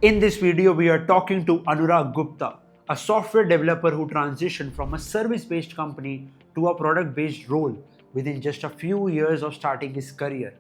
In this video, we are talking to Anurag Gupta, a software developer who transitioned from a service-based company to a product-based role within just a few years of starting his career.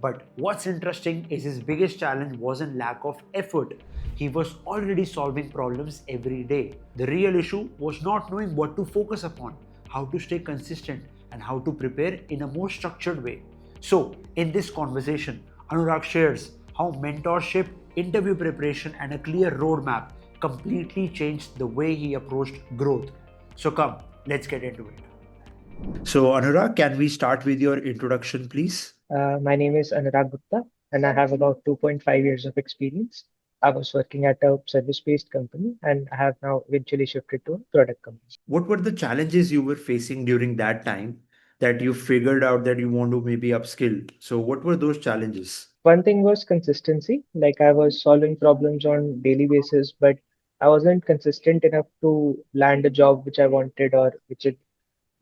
But what's interesting is his biggest challenge wasn't lack of effort. He was already solving problems every day. The real issue was not knowing what to focus upon, how to stay consistent, and how to prepare in a more structured way. So, in this conversation, Anurag shares how mentorship, interview preparation, and a clear roadmap completely changed the way he approached growth. So, come, let's get into it. So, Anurag, can we start with your introduction, please? My name is Anurag Gupta, and I have about 2.5 years of experience. I was working at a service-based company, and I have now eventually shifted to a product company. What were the challenges you were facing during that time that you figured out that you want to maybe upskill? So, what were those challenges? One thing was consistency, like I was solving problems on daily basis, but I wasn't consistent enough to land a job which I wanted or which it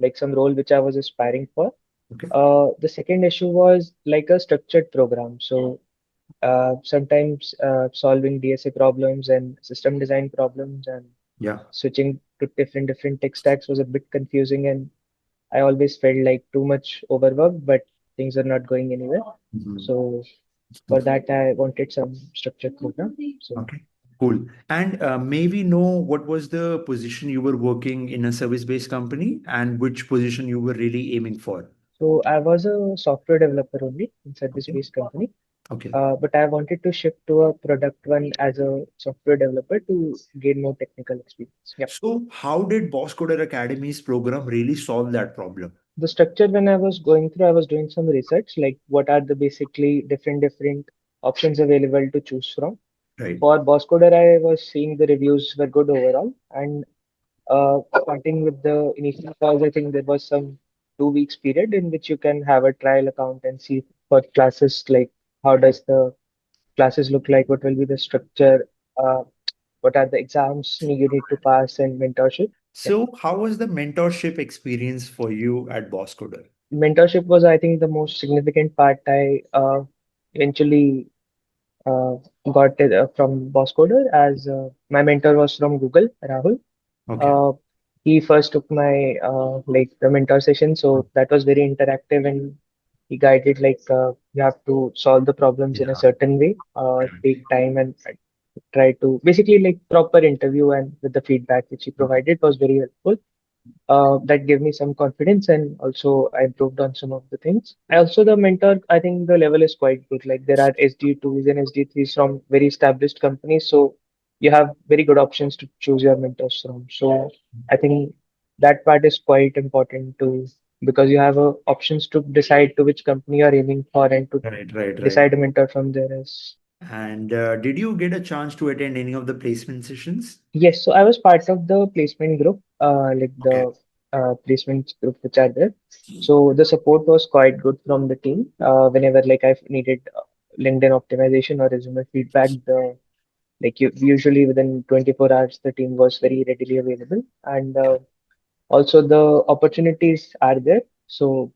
like some role which I was aspiring for. Okay. The second issue was like a structured program. So sometimes solving DSA problems and system design problems and Yeah. switching to different tech stacks was a bit confusing, and I always felt like too much overwork, but things are not going anywhere. Mhm. So for that, I wanted some structured program. So Okay, cool. And may we know what was the position you were working in a service-based company and which position you were really aiming for? so I was a software developer only in Okay. service-based company. Okay. But I wanted to shift to a product one as a software developer to gain more technical experience. Yeah. So, how did Bosscoder Academy's program really solve that problem? The structure when I was going through, I was doing some research, like what are the basically different options available to choose from. Right. For Bosscoder, I was seeing the reviews were good overall, and starting with the initial calls, I think there was some 2 weeks period in which you can have a trial account and see for classes like how does the classes look like, what will be the structure, uh, what are the exams you need to pass, and mentorship. Yeah. So, how was the mentorship experience for you at Bosscoder? Mentorship was, I think, the most significant part. I eventually uh, got it from Bosscoder as my mentor was from Google, Rahul. Okay. Uh, he first took my like the mentor session, so that was very interactive, and he guided like you have to solve the problems in a Yeah. certain way, take time and try to basically like proper interview, and with the feedback which he provided was very helpful. That gave me some confidence, and also I improved on some of the things. I also the mentor, I think the level is quite good. Like there are SD2s and SD3s from very established companies, so you have very good options to choose your mentors from. So I think that part is quite important to because you have options to decide to which company you are aiming for and to Right, right, right. decide a mentor from there is. And did you get a chance to attend any of the placement sessions? Yes, so I was part of the placement group, like Okay. the placement group which are there. So the support was quite good from the team. Whenever like I needed LinkedIn optimization or resume feedback, the like you usually within 24 hours the team was very readily available, and also the opportunities are there. So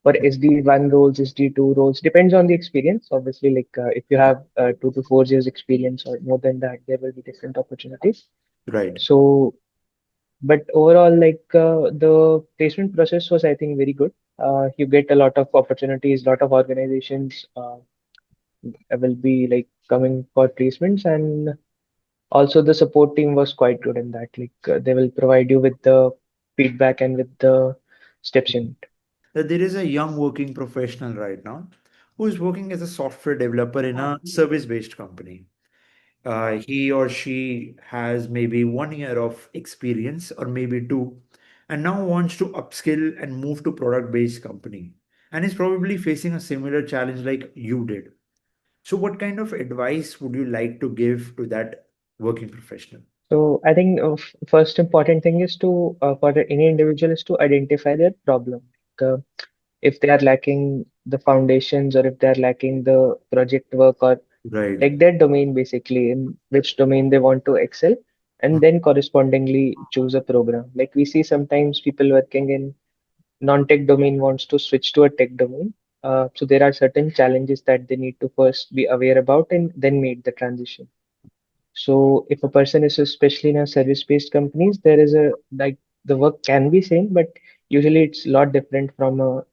for SD1 roles, SD2 roles, depends on the experience. Obviously, like if you have 2 to 4 years experience or more than that, there will be different opportunities. Right. So, but overall, like the placement process was, I think, very good. You get a lot of opportunities, lot of organizations will be like coming for placements, and also the support team was quite good in that. Like they will provide you with the feedback and with the steps in it. That there is a young working professional right now who is working as a software developer in a service-based company. He or she has maybe 1 year of experience or maybe two, and now wants to upskill and move to product-based company, and is probably facing a similar challenge like you did. So, what kind of advice would you like to give to that working professional? So I think first important thing is to for any individual is to identify their problem. Like, if they are lacking the foundations or if they are lacking the project work or Right. like their domain basically in which domain they want to excel, and then correspondingly choose a program. Like we see sometimes people working in non-tech domain wants to switch to a tech domain. So there are certain challenges that they need to first be aware about and then make the transition. So if a person is especially in a service-based companies, there is a like the work can be same, but usually it's a lot different from a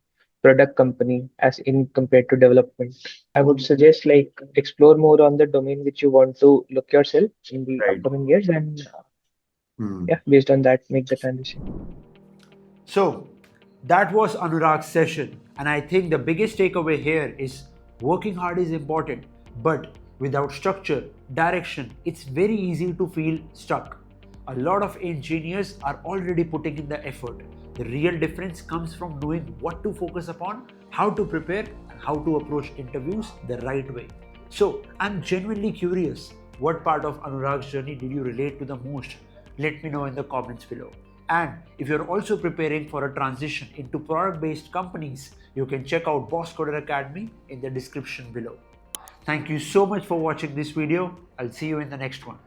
product company as in compared to development. I would suggest like explore more on the domain which you want to look yourself in the Right. upcoming years, and Hmm. yeah, based on that, make the transition. So that was Anurag's session, and I think the biggest takeaway here is working hard is important, but without structure, direction, it's very easy to feel stuck. A lot of engineers are already putting in the effort. The real difference comes from knowing what to focus upon, how to prepare, and how to approach interviews the right way. So, I'm genuinely curious, what part of Anurag's journey did you relate to the most? Let me know in the comments below. And if you're also preparing for a transition into product based companies, you can check out Bosscoder Academy in the description below. Thank you so much for watching this video. I'll see you in the next one.